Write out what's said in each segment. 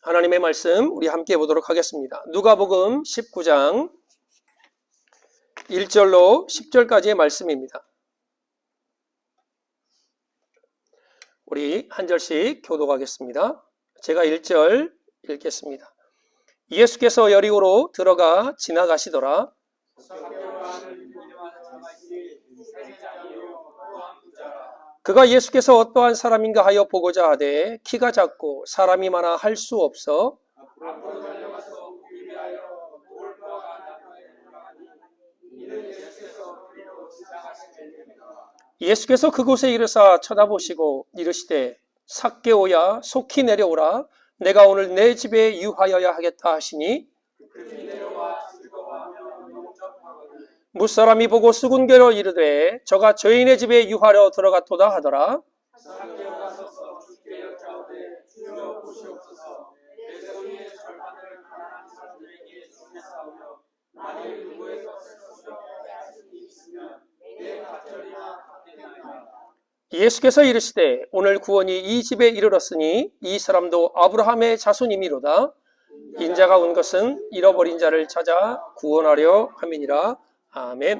하나님의 말씀 우리 함께 보도록 하겠습니다. 누가복음 19장 1절로 10절까지의 말씀입니다. 우리 한 절씩 교독하겠습니다. 제가 1절 읽겠습니다. 예수께서 여리고로 들어가 지나가시더라. 그가 예수께서 어떠한 사람인가 하여 보고자 하되 키가 작고 사람이 많아 할 수 없어 예수께서 그곳에 이르사 쳐다보시고 이르시되 삭개오야 속히 내려오라 내가 오늘 내 집에 유하여야 하겠다 하시니 무사람이 보고 수군거려 이르되 저가 저인의 집에 유하려 들어갔도다 하더라. 예수께서 이르시되 오늘 구원이 이 집에 이르렀으니 이 사람도 아브라함의 자손이미로다. 인자가 온 것은 잃어버린 자를 찾아 구원하려 함이니라. 아멘.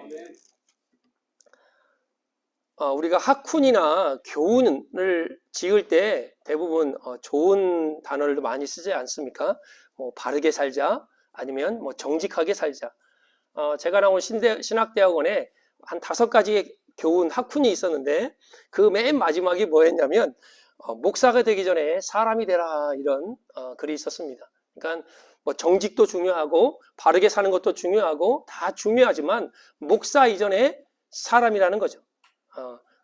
우리가 학훈이나 교훈을 지을 때 대부분 좋은 단어를 많이 쓰지 않습니까? 바르게 살자 아니면 정직하게 살자. 제가 나온 신학대학원에 한 5가지의 교훈 학훈이 있었는데 그 맨 마지막이 뭐였냐면 목사가 되기 전에 사람이 되라 이런 글이 있었습니다. 그러니까 정직도 중요하고 바르게 사는 것도 중요하고 다 중요하지만 목사 이전에 사람이라는 거죠.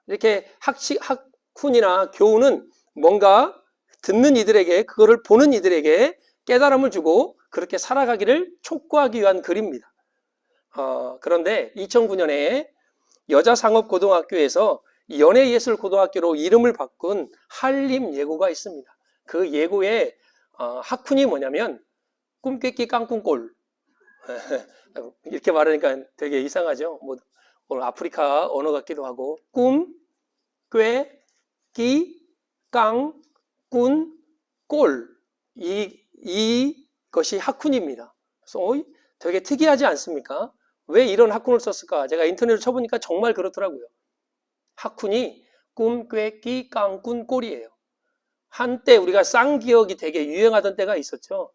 이렇게 학훈이나 교훈은 뭔가 듣는 이들에게 그거를 보는 이들에게 깨달음을 주고 그렇게 살아가기를 촉구하기 위한 글입니다. 그런데 2009년에 여자상업고등학교에서 연예예술고등학교로 이름을 바꾼 한림예고가 있습니다. 그 예고의 학훈이 뭐냐면 꿈깨끼 깡꿍꼴 이렇게 말하니까 되게 이상하죠. 오늘 아프리카 언어 같기도 하고 꿈, 꾀, 끼, 깡, 꾼, 꼴 이것이 학훈입니다. 그래서 되게 특이하지 않습니까? 왜 이런 학훈을 썼을까? 제가 인터넷을 쳐보니까 정말 그렇더라고요. 학훈이 꿈, 꾀, 끼, 깡, 꾼, 꼴이에요. 한때 우리가 쌍기역이 되게 유행하던 때가 있었죠.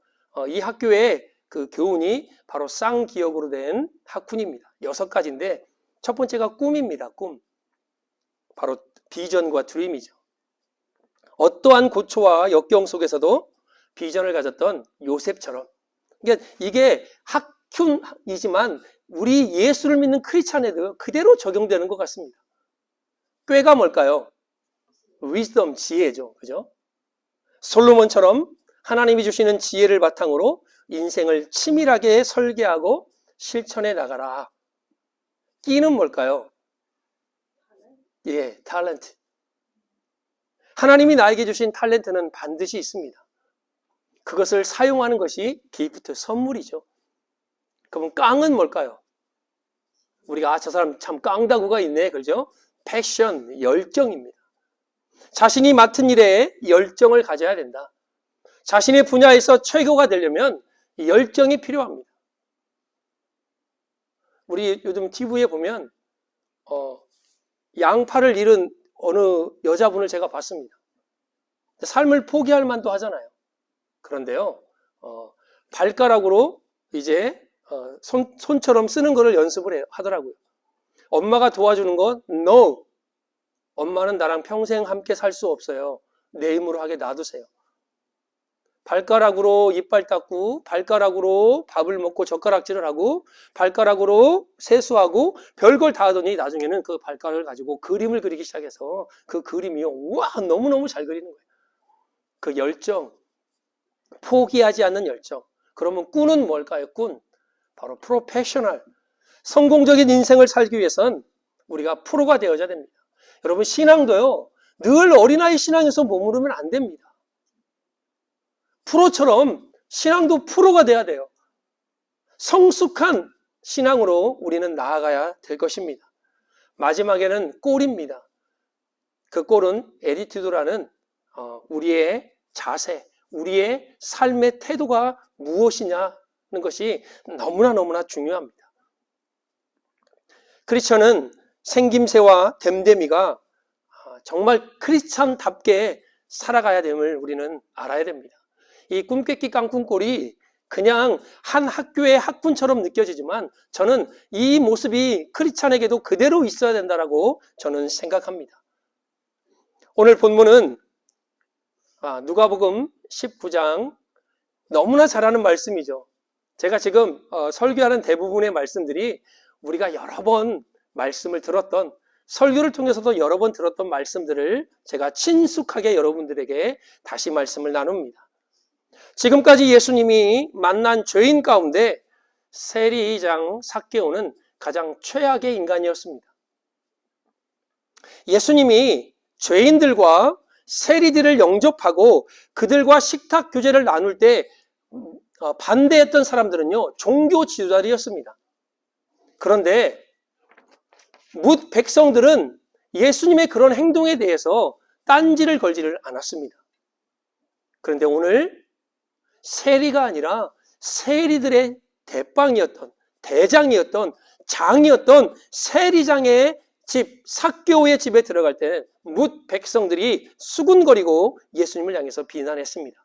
이 학교의 그 교훈이 바로 쌍기역으로 된 학훈입니다. 6가지인데 첫 번째가 꿈입니다. 꿈. 바로 비전과 드림이죠. 어떠한 고초와 역경 속에서도 비전을 가졌던 요셉처럼. 그러니까 이게 학훈이지만 우리 예수를 믿는 크리스찬에도 그대로 적용되는 것 같습니다. 꾀가 뭘까요? 위즈덤, 지혜죠. 그죠? 솔로몬처럼 하나님이 주시는 지혜를 바탕으로 인생을 치밀하게 설계하고 실천해 나가라. 끼는 뭘까요? 예, 탤런트. 하나님이 나에게 주신 탤런트는 반드시 있습니다. 그것을 사용하는 것이 기프트, 선물이죠. 그럼 깡은 뭘까요? 우리가 저 사람 참 깡다구가 있네, 그죠? 패션, 열정입니다. 자신이 맡은 일에 열정을 가져야 된다. 자신의 분야에서 최고가 되려면 열정이 필요합니다. 우리 요즘 TV에 보면 양팔을 잃은 어느 여자분을 제가 봤습니다. 삶을 포기할 만도 하잖아요. 그런데요, 발가락으로 이제 손처럼 쓰는 거를 연습을 하더라고요. 엄마가 도와주는 건 no. 엄마는 나랑 평생 함께 살 수 없어요. 내 힘으로 하게 놔두세요. 발가락으로 이빨 닦고 발가락으로 밥을 먹고 젓가락질을 하고 발가락으로 세수하고 별걸 다 하더니 나중에는 그 발가락을 가지고 그림을 그리기 시작해서 그 그림이요. 우와, 너무너무 잘 그리는 거예요. 그 열정, 포기하지 않는 열정. 그러면 꾼은 뭘까요? 꾼. 바로 프로페셔널. 성공적인 인생을 살기 위해선 우리가 프로가 되어야 됩니다. 여러분, 신앙도요, 늘 어린아이 신앙에서 머무르면 안 됩니다. 프로처럼 신앙도 프로가 돼야 돼요. 성숙한 신앙으로 우리는 나아가야 될 것입니다. 마지막에는 꼴입니다. 그 꼴은 에티튜드라는 우리의 자세, 우리의 삶의 태도가 무엇이냐는 것이 너무나 중요합니다. 크리스천은 생김새와 됨됨이가 정말 크리스찬답게 살아가야 됨을 우리는 알아야 됩니다. 이 꿈깨끼 깡꿍꼴이 그냥 한 학교의 학군처럼 느껴지지만 저는 이 모습이 크리스찬에게도 그대로 있어야 된다라고 저는 생각합니다. 오늘 본문은 누가복음 19장 너무나 잘 아는 말씀이죠. 제가 지금 설교하는 대부분의 말씀들이 우리가 여러 번 말씀을 들었던, 설교를 통해서도 여러 번 들었던 말씀들을 제가 친숙하게 여러분들에게 다시 말씀을 나눕니다. 지금까지 예수님이 만난 죄인 가운데 세리장 삭개오는 가장 최악의 인간이었습니다. 예수님이 죄인들과 세리들을 영접하고 그들과 식탁 교제를 나눌 때 반대했던 사람들은요, 종교 지도자들이었습니다. 그런데 뭇 백성들은 예수님의 그런 행동에 대해서 딴지를 걸지를 않았습니다. 그런데 오늘 세리가 아니라 세리들의 대빵이었던, 대장이었던, 장이었던 세리장의 집, 삭개오의 집에 들어갈 때 뭇 백성들이 수군거리고 예수님을 향해서 비난했습니다.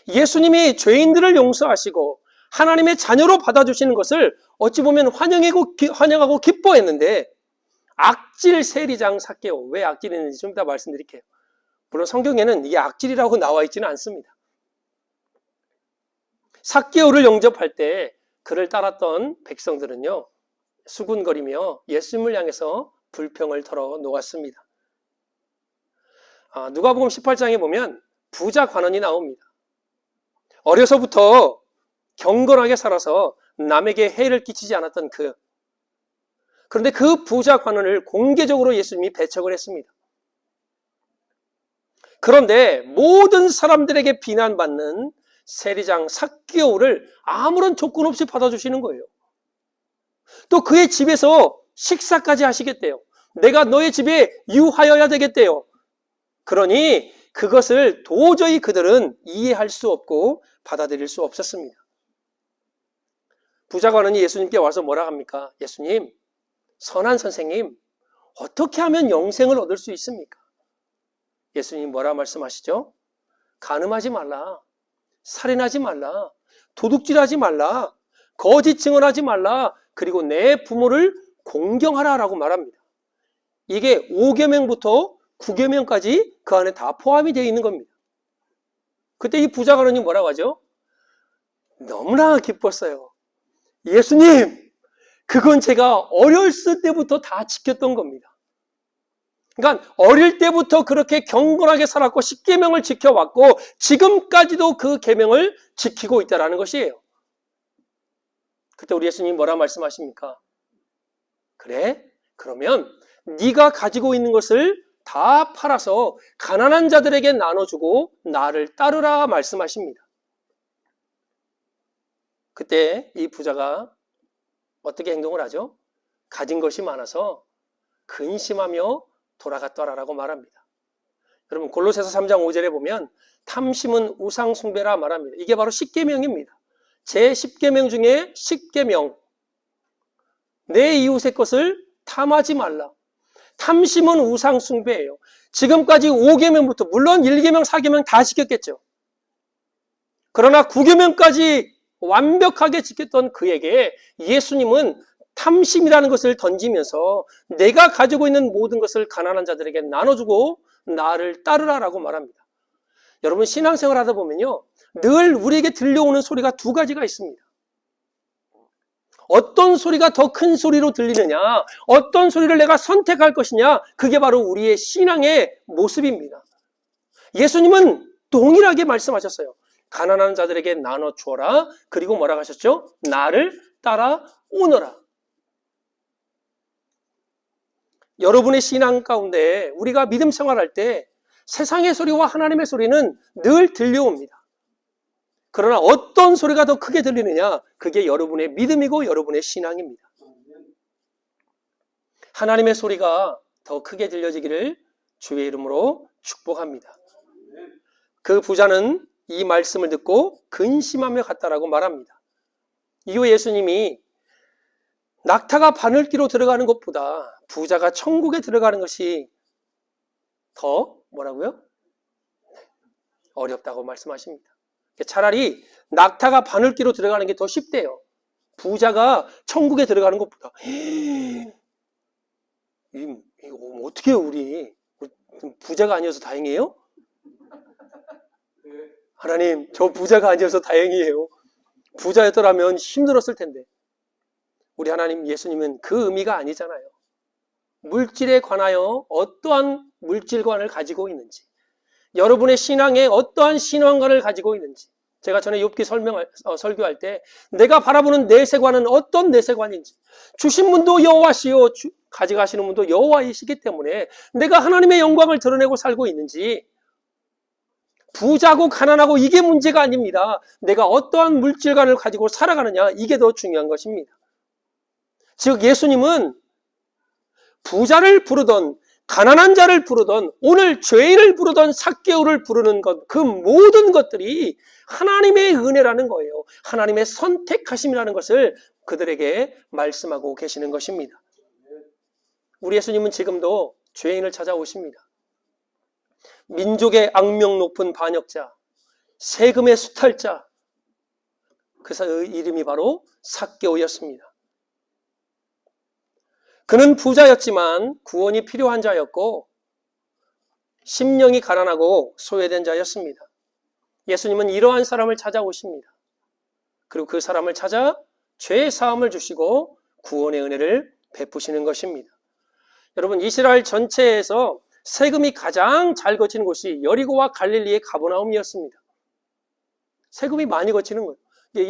예수님이 죄인들을 용서하시고 하나님의 자녀로 받아주시는 것을 어찌 보면 환영하고 기뻐했는데, 악질 세리장 삭개오, 왜 악질이는지 좀 이따 말씀드릴게요. 물론 성경에는 이게 악질이라고 나와 있지는 않습니다. 삭개오를 영접할 때 그를 따랐던 백성들은요, 수군거리며 예수님을 향해서 불평을 털어 놓았습니다. 누가복음 18장에 보면 부자 관원이 나옵니다. 어려서부터 경건하게 살아서 남에게 해를 끼치지 않았던 그런데 그 부자 관원을 공개적으로 예수님이 배척을 했습니다. 그런데 모든 사람들에게 비난받는 세리장 삭개오를 아무런 조건 없이 받아주시는 거예요. 또 그의 집에서 식사까지 하시겠대요. 내가 너의 집에 유하여야 되겠대요. 그러니 그것을 도저히 그들은 이해할 수 없고 받아들일 수 없었습니다. 부자관원이 예수님께 와서 뭐라 합니까? 예수님, 선한 선생님, 어떻게 하면 영생을 얻을 수 있습니까? 예수님 뭐라 말씀하시죠? 간음하지 말라, 살인하지 말라, 도둑질하지 말라, 거짓 증언하지 말라, 그리고 내 부모를 공경하라라고 말합니다. 이게 5계명부터 9계명까지 그 안에 다 포함이 되어 있는 겁니다. 그때 이 부자관원이 뭐라고 하죠? 너무나 기뻤어요. 예수님, 그건 제가 어렸을 때부터 다 지켰던 겁니다. 그러니까 어릴 때부터 그렇게 경건하게 살았고 10계명을 지켜왔고 지금까지도 그 계명을 지키고 있다는 것이에요. 그때 우리 예수님이 뭐라 말씀하십니까? 그래? 그러면 네가 가지고 있는 것을 다 팔아서 가난한 자들에게 나눠주고 나를 따르라 말씀하십니다. 그때 이 부자가 어떻게 행동을 하죠? 가진 것이 많아서 근심하며 돌아갔더라라고 말합니다. 여러분 골로새서 3장 5절에 보면 탐심은 우상 숭배라 말합니다. 이게 바로 10계명입니다. 제 10계명 중에 10계명, 내 이웃의 것을 탐하지 말라. 탐심은 우상 숭배예요. 지금까지 5계명부터 물론 1계명, 4계명 다 지켰겠죠. 그러나 9계명까지 완벽하게 지켰던 그에게 예수님은 탐심이라는 것을 던지면서 내가 가지고 있는 모든 것을 가난한 자들에게 나눠주고 나를 따르라라고 말합니다. 여러분 신앙생활 하다 보면요, 늘 우리에게 들려오는 소리가 두 가지가 있습니다. 어떤 소리가 더 큰 소리로 들리느냐, 어떤 소리를 내가 선택할 것이냐, 그게 바로 우리의 신앙의 모습입니다. 예수님은 동일하게 말씀하셨어요. 가난한 자들에게 나눠 주어라. 그리고 뭐라고 하셨죠? 나를 따라오너라. 여러분의 신앙 가운데 우리가 믿음 생활할 때 세상의 소리와 하나님의 소리는 늘 들려옵니다. 그러나 어떤 소리가 더 크게 들리느냐? 그게 여러분의 믿음이고 여러분의 신앙입니다. 하나님의 소리가 더 크게 들려지기를 주의 이름으로 축복합니다. 그 부자는 이 말씀을 듣고 근심하며 갔다라고 말합니다. 이후 예수님이 낙타가 바늘기로 들어가는 것보다 부자가 천국에 들어가는 것이 더 뭐라고요? 어렵다고 말씀하십니다. 차라리 낙타가 바늘기로 들어가는 게 더 쉽대요. 부자가 천국에 들어가는 것보다. 이거 어떻게 해요, 우리? 부자가 아니어서 다행이에요? 하나님, 저 부자가 아니어서 다행이에요. 부자였더라면 힘들었을 텐데. 우리 하나님 예수님은 그 의미가 아니잖아요. 물질에 관하여 어떠한 물질관을 가지고 있는지, 여러분의 신앙에 어떠한 신앙관을 가지고 있는지, 제가 전에 욥기 설교할 때 내가 바라보는 내세관은 어떤 내세관인지, 주신 분도 여호와시요 가져가시는 분도 여호와이시기 때문에 내가 하나님의 영광을 드러내고 살고 있는지, 부자고 가난하고 이게 문제가 아닙니다. 내가 어떠한 물질관을 가지고 살아가느냐, 이게 더 중요한 것입니다. 즉 예수님은 부자를 부르던 가난한 자를 부르던 오늘 죄인을 부르던 삭개오를 부르는 것, 그 모든 것들이 하나님의 은혜라는 거예요. 하나님의 선택하심이라는 것을 그들에게 말씀하고 계시는 것입니다. 우리 예수님은 지금도 죄인을 찾아오십니다. 민족의 악명 높은 반역자, 세금의 수탈자, 그 이름이 바로 삭개오였습니다. 그는 부자였지만 구원이 필요한 자였고 심령이 가난하고 소외된 자였습니다. 예수님은 이러한 사람을 찾아오십니다. 그리고 그 사람을 찾아 죄의 사함을 주시고 구원의 은혜를 베푸시는 것입니다. 여러분, 이스라엘 전체에서 세금이 가장 잘 거치는 곳이 여리고와 갈릴리의 가버나움이었습니다. 세금이 많이 거치는 거예요.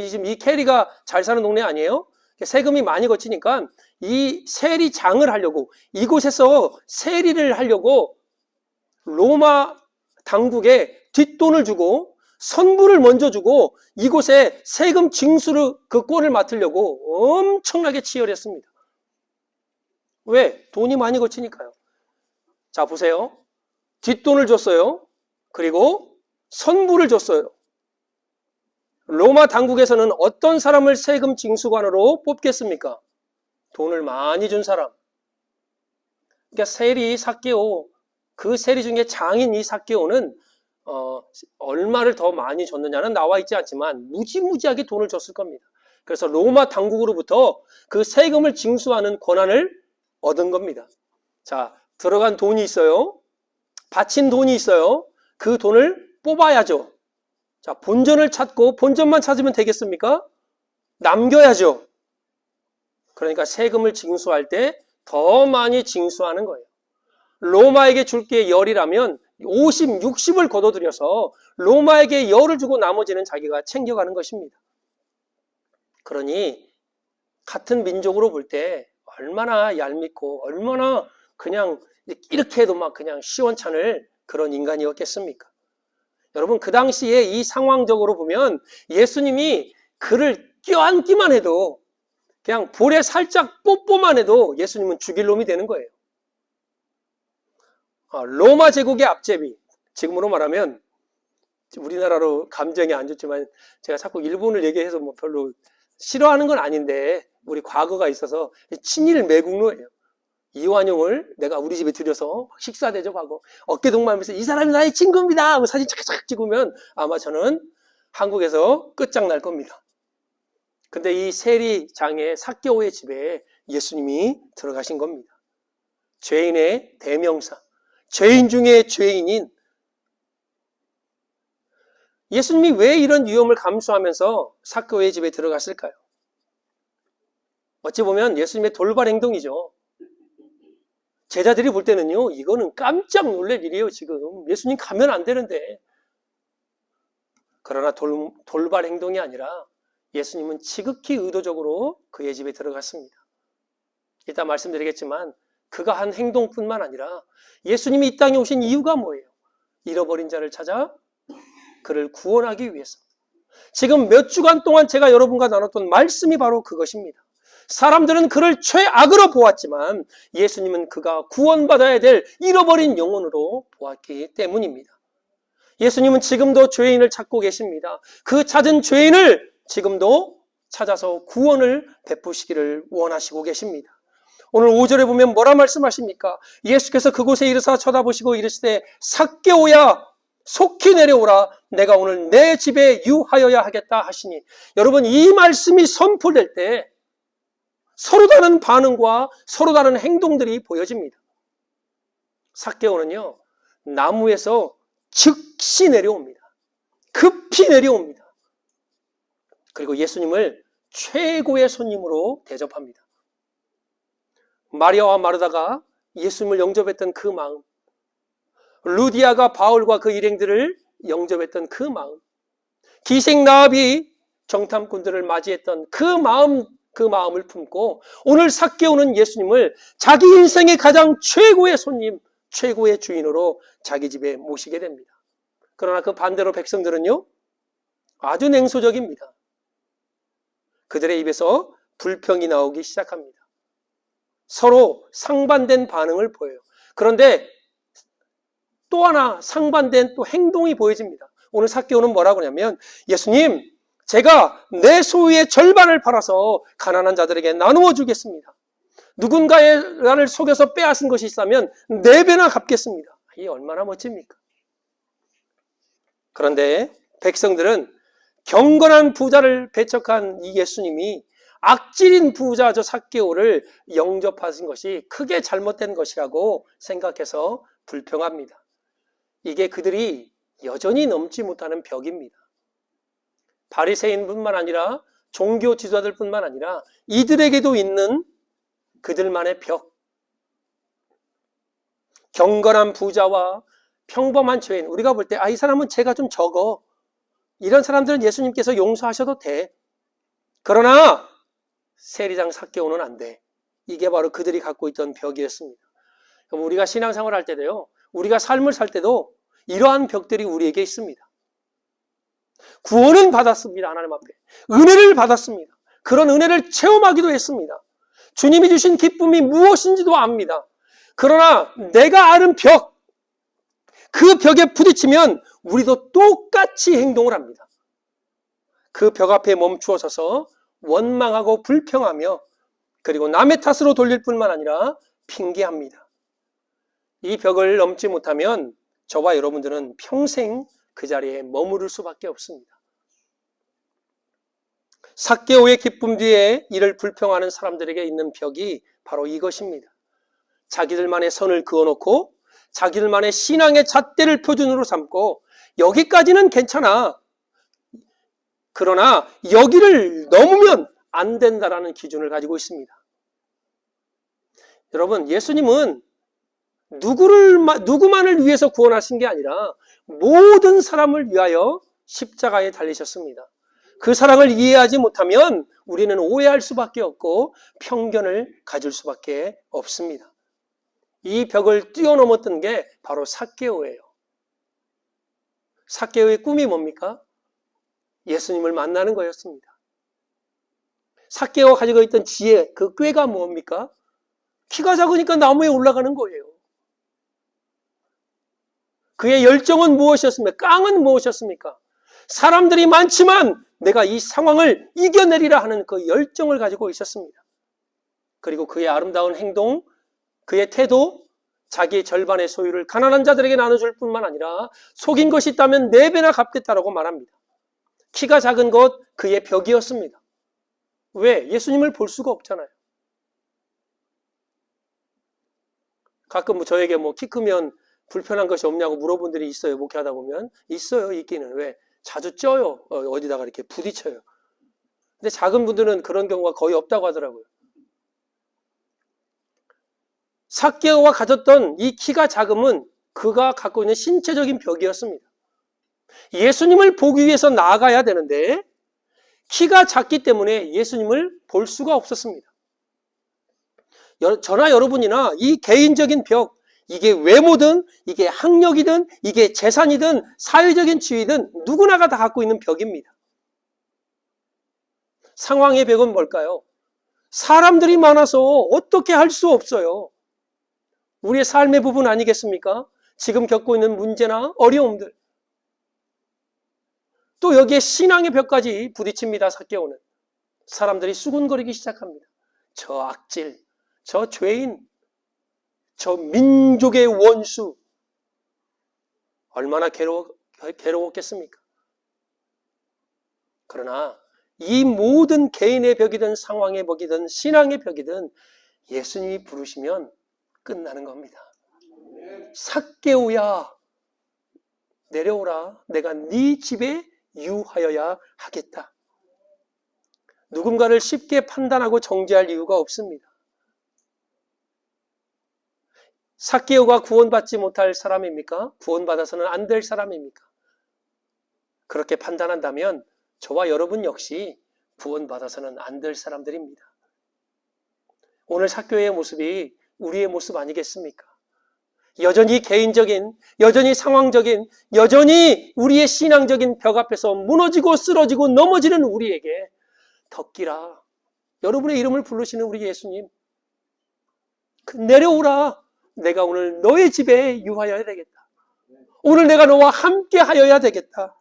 지금 이 캐리가 잘 사는 동네 아니에요? 세금이 많이 거치니까 이 세리장을 하려고, 이곳에서 세리를 하려고 로마 당국에 뒷돈을 주고 선불을 먼저 주고 이곳에 세금 징수를 그 꼴을 맡으려고 엄청나게 치열했습니다. 왜? 돈이 많이 거치니까요. 자, 보세요. 뒷돈을 줬어요. 그리고 선불을 줬어요. 로마 당국에서는 어떤 사람을 세금 징수관으로 뽑겠습니까? 돈을 많이 준 사람. 그러니까 세리 삭개오, 그 세리 중에 장인 이 삭개오는 얼마를 더 많이 줬느냐는 나와 있지 않지만 무지무지하게 돈을 줬을 겁니다. 그래서 로마 당국으로부터 그 세금을 징수하는 권한을 얻은 겁니다. 자, 들어간 돈이 있어요. 바친 돈이 있어요. 그 돈을 뽑아야죠. 자, 본전을 찾고 본전만 찾으면 되겠습니까? 남겨야죠. 그러니까 세금을 징수할 때 더 많이 징수하는 거예요. 로마에게 줄 게 열이라면 50, 60을 걷어들여서 로마에게 열을 주고 나머지는 자기가 챙겨가는 것입니다. 그러니 같은 민족으로 볼 때 얼마나 얄밉고 얼마나 그냥 이렇게 해도 막 그냥 시원찮을 그런 인간이었겠습니까? 여러분, 그 당시에 이 상황적으로 보면 예수님이 그를 껴안기만 해도, 그냥 볼에 살짝 뽀뽀만 해도 예수님은 죽일 놈이 되는 거예요. 로마 제국의 앞제비, 지금으로 말하면 우리나라로 감정이 안 좋지만 제가 자꾸 일본을 얘기해서 뭐 별로 싫어하는 건 아닌데 우리 과거가 있어서 친일 매국노예요. 이완용을 내가 우리 집에 들여서 식사 대접하고 어깨 동무하면서 이 사람이 나의 친구입니다 하고 사진 착착 찍으면 아마 저는 한국에서 끝장날 겁니다. 근데 이 세리장의 삭개오의 집에 예수님이 들어가신 겁니다. 죄인의 대명사, 죄인 중에 죄인인 예수님이 왜 이런 위험을 감수하면서 삭개오의 집에 들어갔을까요? 어찌 보면 예수님의 돌발 행동이죠. 제자들이 볼 때는요, 이거는 깜짝 놀랄 일이에요. 지금 예수님 가면 안 되는데. 그러나 돌발 행동이 아니라 예수님은 지극히 의도적으로 그의 집에 들어갔습니다. 이따 말씀드리겠지만 그가 한 행동뿐만 아니라 예수님이 이 땅에 오신 이유가 뭐예요? 잃어버린 자를 찾아 그를 구원하기 위해서. 지금 몇 주간 동안 제가 여러분과 나눴던 말씀이 바로 그것입니다. 사람들은 그를 최악으로 보았지만 예수님은 그가 구원받아야 될 잃어버린 영혼으로 보았기 때문입니다. 예수님은 지금도 죄인을 찾고 계십니다. 그 찾은 죄인을 지금도 찾아서 구원을 베푸시기를 원하시고 계십니다. 오늘 5절에 보면 뭐라 말씀하십니까? 예수께서 그곳에 이르사 쳐다보시고 이르시되 삭개오야 속히 내려오라 내가 오늘 내 집에 유하여야 하겠다 하시니, 여러분 이 말씀이 선포될 때 서로 다른 반응과 서로 다른 행동들이 보여집니다. 삭개오는요 나무에서 즉시 내려옵니다. 급히 내려옵니다. 그리고 예수님을 최고의 손님으로 대접합니다. 마리아와 마르다가 예수님을 영접했던 그 마음, 루디아가 바울과 그 일행들을 영접했던 그 마음, 기생 라합이 정탐꾼들을 맞이했던 그 마음을 품고 오늘 삭개오는 예수님을 자기 인생의 가장 최고의 손님, 최고의 주인으로 자기 집에 모시게 됩니다. 그러나 그 반대로 백성들은요 아주 냉소적입니다. 그들의 입에서 불평이 나오기 시작합니다. 서로 상반된 반응을 보여요. 그런데 또 하나 상반된 또 행동이 보여집니다. 오늘 삭개오는 뭐라고 하냐면, 예수님 제가 내 소유의 절반을 팔아서 가난한 자들에게 나누어 주겠습니다. 누군가의 나를 속여서 빼앗은 것이 있다면 4배나 갚겠습니다. 이게 얼마나 멋집니까? 그런데 백성들은 경건한 부자를 배척한 이 예수님이 악질인 부자 저 삭개오를 영접하신 것이 크게 잘못된 것이라고 생각해서 불평합니다. 이게 그들이 여전히 넘지 못하는 벽입니다. 바리새인뿐만 아니라 종교 지도자들뿐만 아니라 이들에게도 있는 그들만의 벽. 경건한 부자와 평범한 죄인, 우리가 볼 때 이 사람은 죄가 좀 적어, 이런 사람들은 예수님께서 용서하셔도 돼. 그러나 세리장 삭개오는 안 돼. 이게 바로 그들이 갖고 있던 벽이었습니다. 우리가 신앙생활 할 때도요, 우리가 삶을 살 때도 이러한 벽들이 우리에게 있습니다. 구원은 받았습니다. 하나님 앞에 은혜를 받았습니다. 그런 은혜를 체험하기도 했습니다. 주님이 주신 기쁨이 무엇인지도 압니다. 그러나 내가 아는 벽, 그 벽에 부딪히면 우리도 똑같이 행동을 합니다. 그 벽 앞에 멈추어 서서 원망하고 불평하며, 그리고 남의 탓으로 돌릴 뿐만 아니라 핑계합니다. 이 벽을 넘지 못하면 저와 여러분들은 평생 그 자리에 머무를 수밖에 없습니다. 삭개오의 기쁨 뒤에 이를 불평하는 사람들에게 있는 벽이 바로 이것입니다. 자기들만의 선을 그어놓고 자기들만의 신앙의 잣대를 표준으로 삼고, 여기까지는 괜찮아, 그러나 여기를 넘으면 안 된다라는 기준을 가지고 있습니다. 여러분, 예수님은 누구만을 위해서 구원하신 게 아니라 모든 사람을 위하여 십자가에 달리셨습니다. 그 사랑을 이해하지 못하면 우리는 오해할 수밖에 없고 편견을 가질 수밖에 없습니다. 이 벽을 뛰어넘었던 게 바로 삭개오예요. 삭개오의 꿈이 뭡니까? 예수님을 만나는 거였습니다. 삭개오가 가지고 있던 지혜, 그 꾀가 뭡니까? 키가 작으니까 나무에 올라가는 거예요. 그의 열정은 무엇이었습니까? 깡은 무엇이었습니까? 사람들이 많지만 내가 이 상황을 이겨내리라 하는 그 열정을 가지고 있었습니다. 그리고 그의 아름다운 행동, 그의 태도, 자기의 절반의 소유를 가난한 자들에게 나눠줄 뿐만 아니라 속인 것이 있다면 4배나 갚겠다라고 말합니다. 키가 작은 것, 그의 벽이었습니다. 왜? 예수님을 볼 수가 없잖아요. 가끔 저에게 키 크면 불편한 것이 없냐고 물어본 분들이 있어요. 목회하다 보면. 있어요, 있기는. 왜? 자주 쪄요. 어디다가 이렇게 부딪혀요. 근데 작은 분들은 그런 경우가 거의 없다고 하더라고요. 삭개오가 가졌던 이 키가 작음은 그가 갖고 있는 신체적인 벽이었습니다. 예수님을 보기 위해서 나아가야 되는데 키가 작기 때문에 예수님을 볼 수가 없었습니다. 저나 여러분이나 이 개인적인 벽, 이게 외모든, 이게 학력이든, 이게 재산이든, 사회적인 지위든 누구나가 다 갖고 있는 벽입니다. 상황의 벽은 뭘까요? 사람들이 많아서 어떻게 할 수 없어요. 우리의 삶의 부분 아니겠습니까? 지금 겪고 있는 문제나 어려움들. 또 여기에 신앙의 벽까지 부딪힙니다. 삭개오는. 사람들이 수군거리기 시작합니다. 저 악질, 저 죄인, 저 민족의 원수, 얼마나 괴로웠겠습니까? 그러나 이 모든 개인의 벽이든 상황의 벽이든 신앙의 벽이든 예수님이 부르시면 끝나는 겁니다. 삭개오야, 내려오라. 내가 네 집에 유하여야 하겠다. 누군가를 쉽게 판단하고 정죄할 이유가 없습니다. 삭개오가 구원받지 못할 사람입니까? 구원받아서는 안 될 사람입니까? 그렇게 판단한다면 저와 여러분 역시 구원받아서는 안 될 사람들입니다. 오늘 삭개오의 모습이 우리의 모습 아니겠습니까? 여전히 개인적인, 여전히 상황적인, 여전히 우리의 신앙적인 벽 앞에서 무너지고 쓰러지고 넘어지는 우리에게 덕기라, 여러분의 이름을 부르시는 우리 예수님, 내려오라. 내가 오늘 너의 집에 유하여야 되겠다. 오늘 내가 너와 함께 하여야 되겠다.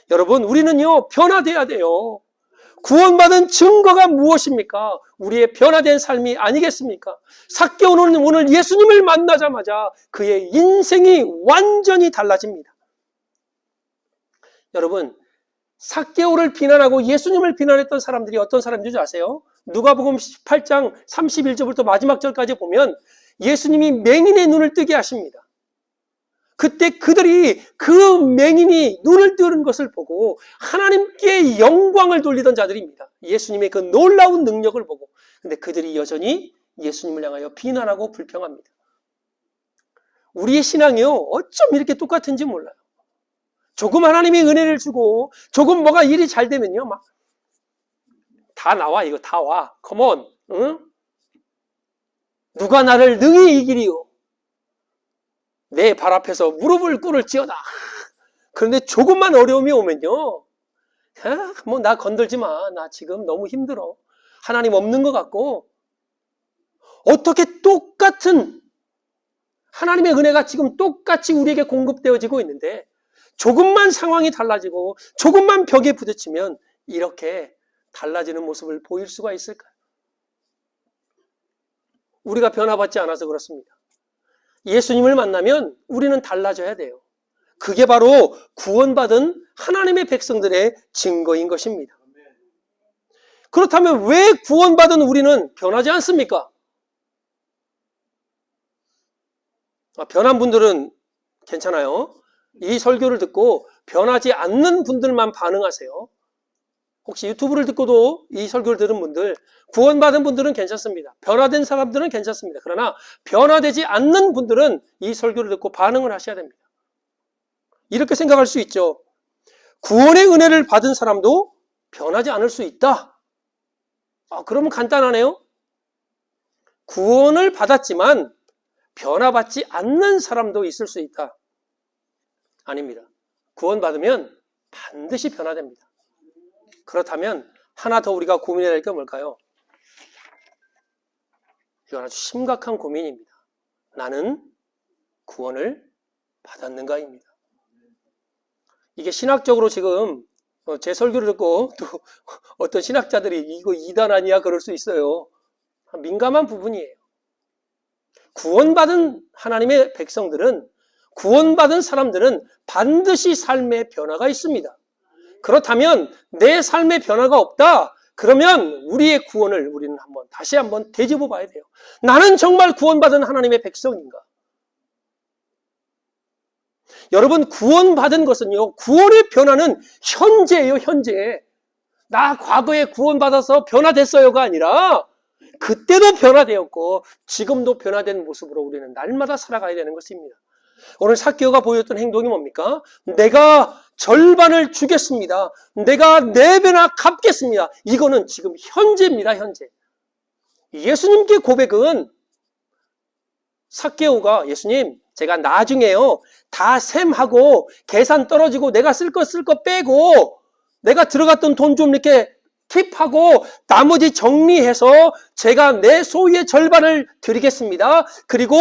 여러분, 우리는요, 변화돼야 돼요. 구원받은 증거가 무엇입니까? 우리의 변화된 삶이 아니겠습니까? 삭개오는 오늘 예수님을 만나자마자 그의 인생이 완전히 달라집니다. 여러분, 삭개오를 비난하고 예수님을 비난했던 사람들이 어떤 사람인지 아세요? 누가복음 18장 31절부터 마지막 절까지 보면 예수님이 맹인의 눈을 뜨게 하십니다. 그때 그들이 그 맹인이 눈을 뜨는 것을 보고 하나님께 영광을 돌리던 자들입니다. 예수님의 그 놀라운 능력을 보고. 근데 그들이 여전히 예수님을 향하여 비난하고 불평합니다. 우리의 신앙이요, 어쩜 이렇게 똑같은지 몰라요. 조금 하나님의 은혜를 주고 조금 뭐가 일이 잘 되면요, 막 다 나와, 이거 다 와. 컴온. 응? 누가 나를 능히 이기리요? 내 발 앞에서 무릎을 꿇을지어다. 그런데 조금만 어려움이 오면요, 뭐 나 건들지 마. 나 지금 너무 힘들어. 하나님 없는 것 같고. 어떻게 똑같은 하나님의 은혜가 지금 똑같이 우리에게 공급되어지고 있는데 조금만 상황이 달라지고 조금만 벽에 부딪히면 이렇게 달라지는 모습을 보일 수가 있을까요? 우리가 변화받지 않아서 그렇습니다. 예수님을 만나면 우리는 달라져야 돼요. 그게 바로 구원받은 하나님의 백성들의 증거인 것입니다. 그렇다면 왜 구원받은 우리는 변하지 않습니까? 변한 분들은 괜찮아요. 이 설교를 듣고 변하지 않는 분들만 반응하세요. 혹시 유튜브를 듣고도 이 설교를 들은 분들, 구원받은 분들은 괜찮습니다. 변화된 사람들은 괜찮습니다. 그러나 변화되지 않는 분들은 이 설교를 듣고 반응을 하셔야 됩니다. 이렇게 생각할 수 있죠. 구원의 은혜를 받은 사람도 변하지 않을 수 있다. 그러면 간단하네요. 구원을 받았지만 변화받지 않는 사람도 있을 수 있다. 아닙니다. 구원받으면 반드시 변화됩니다. 그렇다면 하나 더 우리가 고민해야 할 게 뭘까요? 이건 아주 심각한 고민입니다. 나는 구원을 받았는가입니다. 이게 신학적으로 지금 제 설교를 듣고 또 어떤 신학자들이 이거 이단 아니야 그럴 수 있어요. 민감한 부분이에요. 구원받은 하나님의 백성들은, 구원받은 사람들은 반드시 삶의 변화가 있습니다. 그렇다면 내 삶의 변화가 없다? 그러면 우리의 구원을 우리는 다시 한번 되짚어 봐야 돼요. 나는 정말 구원받은 하나님의 백성인가? 여러분, 구원받은 것은요, 구원의 변화는 현재예요, 현재. 나 과거에 구원받아서 변화됐어요가 아니라 그때도 변화되었고 지금도 변화된 모습으로 우리는 날마다 살아가야 되는 것입니다. 오늘 삭개오가 보였던 행동이 뭡니까? 내가 절반을 주겠습니다. 내가 4배나 갚겠습니다. 이거는 지금 현재입니다, 현재. 예수님께 고백은 삭개오가, 예수님, 제가 나중에요, 다 셈하고 계산 떨어지고 내가 쓸 거 빼고 내가 들어갔던 돈 좀 이렇게 킵하고 나머지 정리해서 제가 내 소유의 절반을 드리겠습니다. 그리고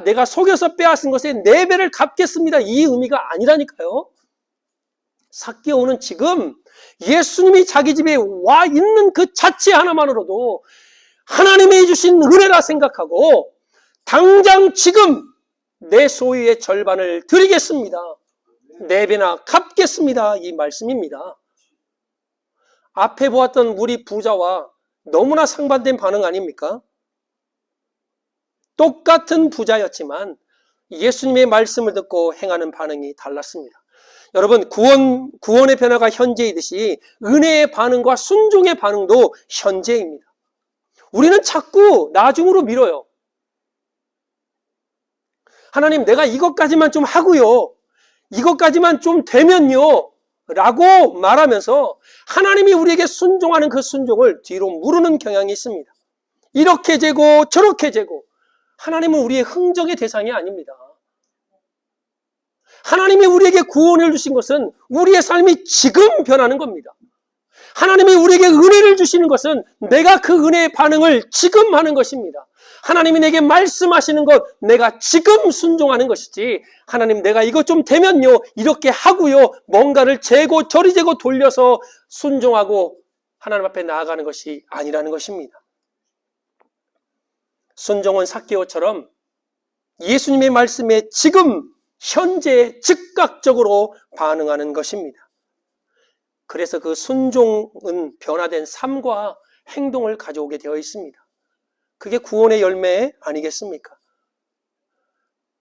내가 속여서 빼앗은 것의 4배를 갚겠습니다. 이 의미가 아니라니까요. 삭개오는 지금 예수님이 자기 집에 와 있는 그 자체 하나만으로도 하나님이 주신 은혜라 생각하고 당장 지금 내 소유의 절반을 드리겠습니다. 4배나 갚겠습니다. 이 말씀입니다. 앞에 보았던 우리 부자와 너무나 상반된 반응 아닙니까? 똑같은 부자였지만 예수님의 말씀을 듣고 행하는 반응이 달랐습니다. 여러분, 구원의 변화가 현재이듯이 은혜의 반응과 순종의 반응도 현재입니다. 우리는 자꾸 나중으로 미뤄요. 하나님, 내가 이것까지만 좀 하고요. 이것까지만 좀 되면요. 라고 말하면서 하나님이 우리에게 순종하는 그 순종을 뒤로 무르는 경향이 있습니다. 이렇게 재고 저렇게 재고. 하나님은 우리의 흥정의 대상이 아닙니다. 하나님이 우리에게 구원을 주신 것은 우리의 삶이 지금 변하는 겁니다. 하나님이 우리에게 은혜를 주시는 것은 내가 그 은혜의 반응을 지금 하는 것입니다. 하나님이 내게 말씀하시는 것 내가 지금 순종하는 것이지, 하나님 내가 이것 좀 되면요 이렇게 하고요 뭔가를 재고 저리 재고 돌려서 순종하고 하나님 앞에 나아가는 것이 아니라는 것입니다. 순종은 삭개오처럼 예수님의 말씀에 지금 현재 즉각적으로 반응하는 것입니다. 그래서 그 순종은 변화된 삶과 행동을 가져오게 되어 있습니다. 그게 구원의 열매 아니겠습니까?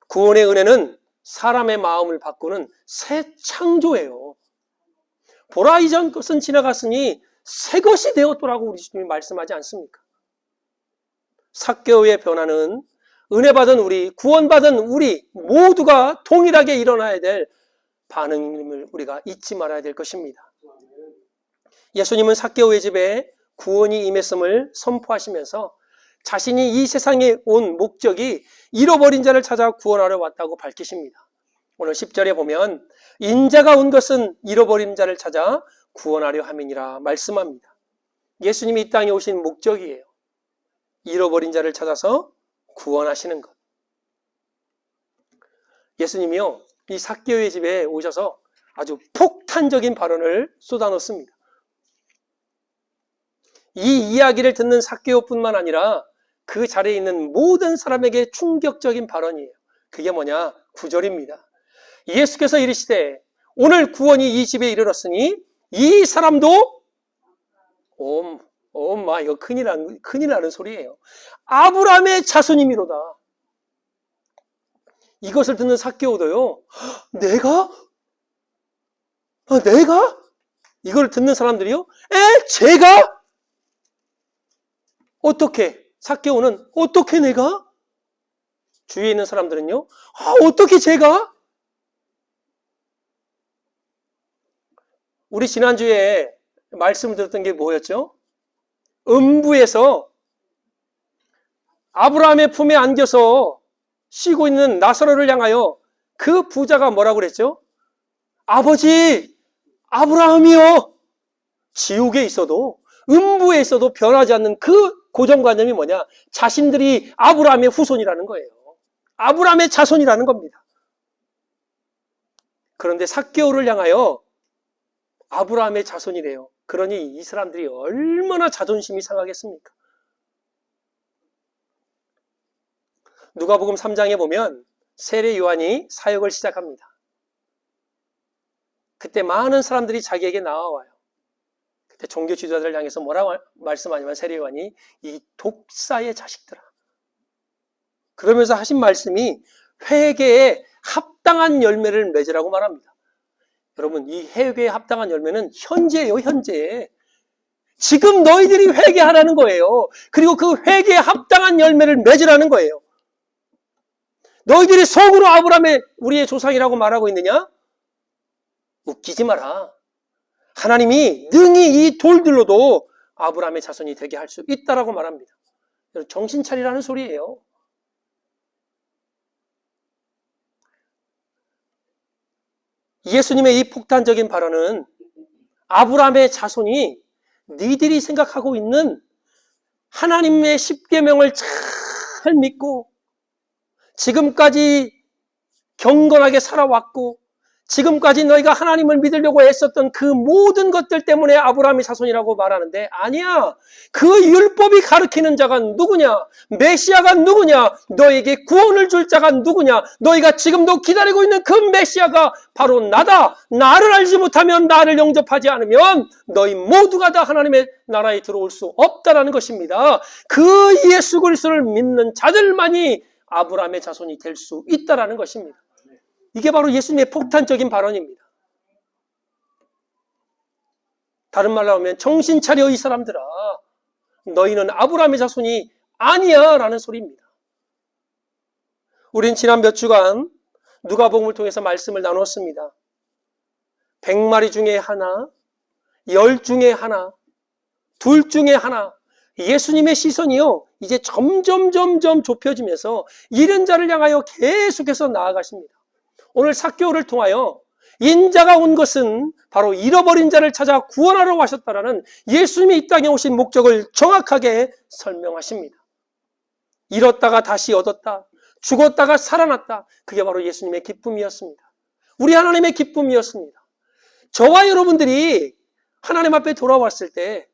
구원의 은혜는 사람의 마음을 바꾸는 새 창조예요. 보라 이전 것은 지나갔으니 새 것이 되었더라고 우리 주님이 말씀하지 않습니까? 삭개오의 변화는 은혜 받은 우리, 구원받은 우리 모두가 동일하게 일어나야 될 반응임을 우리가 잊지 말아야 될 것입니다. 예수님은 삭개오의 집에 구원이 임했음을 선포하시면서 자신이 이 세상에 온 목적이 잃어버린 자를 찾아 구원하러 왔다고 밝히십니다. 오늘 10절에 보면 인자가 온 것은 잃어버린 자를 찾아 구원하려 함이니라 말씀합니다. 예수님이 이 땅에 오신 목적이에요. 잃어버린 자를 찾아서 구원하시는 것. 예수님이요, 이 삭개오의 집에 오셔서 아주 폭탄적인 발언을 쏟아놓습니다. 이 이야기를 듣는 삭개오뿐만 아니라 그 자리에 있는 모든 사람에게 충격적인 발언이에요. 그게 뭐냐? 9절입니다. 예수께서 이르시되 오늘 구원이 이 집에 이르렀으니 이 사람도 엄마 이거 큰일 나는 소리예요. 아브라함의 자손이미로다. 이것을 듣는 삭개오도요. 내가? 이걸 듣는 사람들이요. 제가? 어떻게? 삭개오는 어떻게 내가? 주위에 있는 사람들은요. 어떻게 제가? 우리 지난주에 말씀을 들었던 게 뭐였죠? 음부에서 아브라함의 품에 안겨서 쉬고 있는 나사로를 향하여 그 부자가 뭐라고 그랬죠? 아버지, 아브라함이요. 지옥에 있어도 음부에 있어도 변하지 않는 그 고정관념이 뭐냐? 자신들이 아브라함의 후손이라는 거예요. 아브라함의 자손이라는 겁니다. 그런데 삭개오를 향하여 아브라함의 자손이래요. 그러니 이 사람들이 얼마나 자존심이 상하겠습니까? 누가복음 3장에 보면 세례 요한이 사역을 시작합니다. 그때 많은 사람들이 자기에게 나와와요. 그때 종교 지도자들을 향해서 뭐라고 말씀하냐면 세례 요한이 이 독사의 자식들아. 그러면서 하신 말씀이 회개에 합당한 열매를 맺으라고 말합니다. 여러분, 이 회개에 합당한 열매는 현재예요, 현재. 지금 너희들이 회개하라는 거예요. 그리고 그 회개에 합당한 열매를 맺으라는 거예요. 너희들이 속으로 아브라함의 우리의 조상이라고 말하고 있느냐? 웃기지 마라. 하나님이 능히 이 돌들로도 아브라함의 자손이 되게 할 수 있다라고 말합니다. 정신 차리라는 소리예요. 예수님의 이 폭탄적인 발언은 아브라함의 자손이 니들이 생각하고 있는 하나님의 십계명을 잘 믿고 지금까지 경건하게 살아왔고 지금까지 너희가 하나님을 믿으려고 애썼던 그 모든 것들 때문에 아브라함의 자손이라고 말하는데 아니야. 그 율법이 가르치는 자가 누구냐? 메시아가 누구냐? 너에게 구원을 줄 자가 누구냐? 너희가 지금도 기다리고 있는 그 메시아가 바로 나다. 나를 알지 못하면, 나를 영접하지 않으면 너희 모두가 다 하나님의 나라에 들어올 수 없다라는 것입니다. 그 예수 그리스도를 믿는 자들만이 아브라함의 자손이 될 수 있다라는 것입니다. 이게 바로 예수님의 폭탄적인 발언입니다. 다른 말로 하면 정신 차려 이 사람들아. 너희는 아브라함의 자손이 아니야 라는 소리입니다. 우린 지난 몇 주간 누가복음을 통해서 말씀을 나눴습니다. 100마리 중에 하나, 10 중에 하나, 2 중에 하나. 예수님의 시선이요 이제 점점 좁혀지면서 잃은 자를 향하여 계속해서 나아가십니다. 오늘 삭개오를 통하여 인자가 온 것은 바로 잃어버린 자를 찾아 구원하러 하셨다라는 예수님이 이 땅에 오신 목적을 정확하게 설명하십니다. 잃었다가 다시 얻었다. 죽었다가 살아났다. 그게 바로 예수님의 기쁨이었습니다. 우리 하나님의 기쁨이었습니다. 저와 여러분들이 하나님 앞에 돌아왔을 때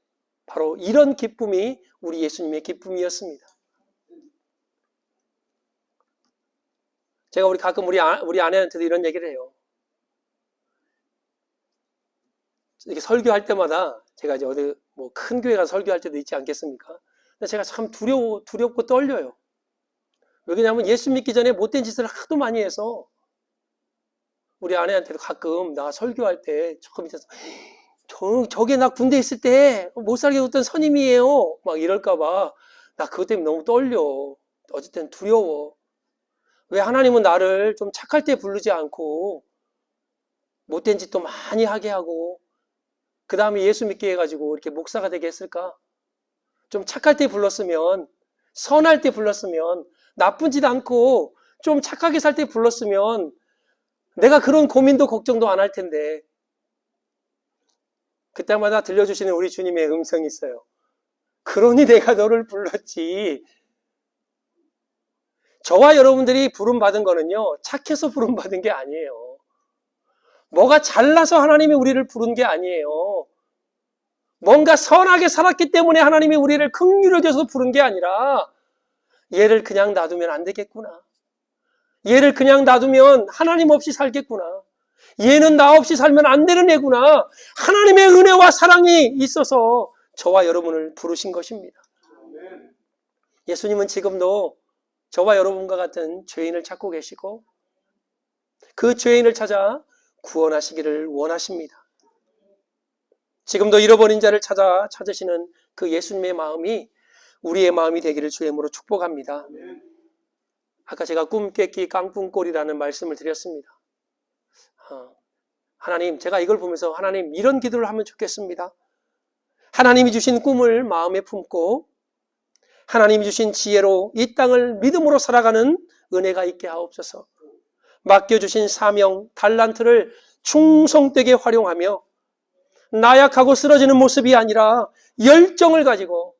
바로 이런 기쁨이 우리 예수님의 기쁨이었습니다. 제가 가끔 우리 아내한테도 이런 얘기를 해요. 이렇게 설교할 때마다 제가 이제 어디 뭐 큰 교회 가서 설교할 때도 있지 않겠습니까? 근데 제가 참 두렵고 떨려요. 왜냐하면 예수 믿기 전에 못된 짓을 하도 많이 해서 우리 아내한테도 가끔 나 설교할 때 저 밑에서 저게 나 군대 있을 때 못 살게 뒀던 선임이에요. 막 이럴까봐 나 그것 때문에 너무 떨려. 어쨌든 두려워. 왜 하나님은 나를 좀 착할 때 부르지 않고 못된 짓도 많이 하게 하고 그 다음에 예수 믿게 해가지고 이렇게 목사가 되게 했을까? 좀 착할 때 불렀으면, 선할 때 불렀으면, 나쁜 짓 않고 좀 착하게 살 때 불렀으면 내가 그런 고민도 걱정도 안 할 텐데. 그때마다 들려주시는 우리 주님의 음성이 있어요. 그러니 내가 너를 불렀지. 저와 여러분들이 부름받은 거는요, 착해서 부름받은 게 아니에요. 뭐가 잘나서 하나님이 우리를 부른 게 아니에요. 뭔가 선하게 살았기 때문에 하나님이 우리를 긍휼히 여겨서 부른 게 아니라 얘를 그냥 놔두면 안 되겠구나. 얘를 그냥 놔두면 하나님 없이 살겠구나. 얘는 나 없이 살면 안 되는 애구나. 하나님의 은혜와 사랑이 있어서 저와 여러분을 부르신 것입니다. 예수님은 지금도 저와 여러분과 같은 죄인을 찾고 계시고 그 죄인을 찾아 구원하시기를 원하십니다. 지금도 잃어버린 자를 찾으시는 그 예수님의 마음이 우리의 마음이 되기를 주의 이름으로 축복합니다. 아까 제가 꿈 깼기 깡꿍꼴이라는 말씀을 드렸습니다. 하나님, 제가 이걸 보면서 하나님 이런 기도를 하면 좋겠습니다. 하나님이 주신 꿈을 마음에 품고 하나님이 주신 지혜로 이 땅을 믿음으로 살아가는 은혜가 있게 하옵소서. 맡겨주신 사명, 달란트를 충성되게 활용하며 나약하고 쓰러지는 모습이 아니라 열정을 가지고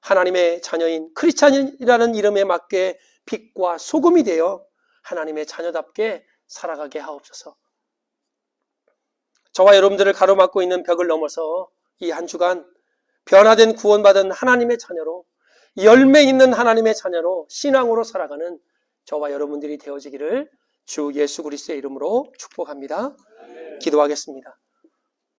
하나님의 자녀인 크리스찬이라는 이름에 맞게 빛과 소금이 되어 하나님의 자녀답게 살아가게 하옵소서. 저와 여러분들을 가로막고 있는 벽을 넘어서 이 한 주간 변화된 구원받은 하나님의 자녀로 열매 있는 하나님의 자녀로 신앙으로 살아가는 저와 여러분들이 되어지기를 주 예수 그리스도의 이름으로 축복합니다. 기도하겠습니다.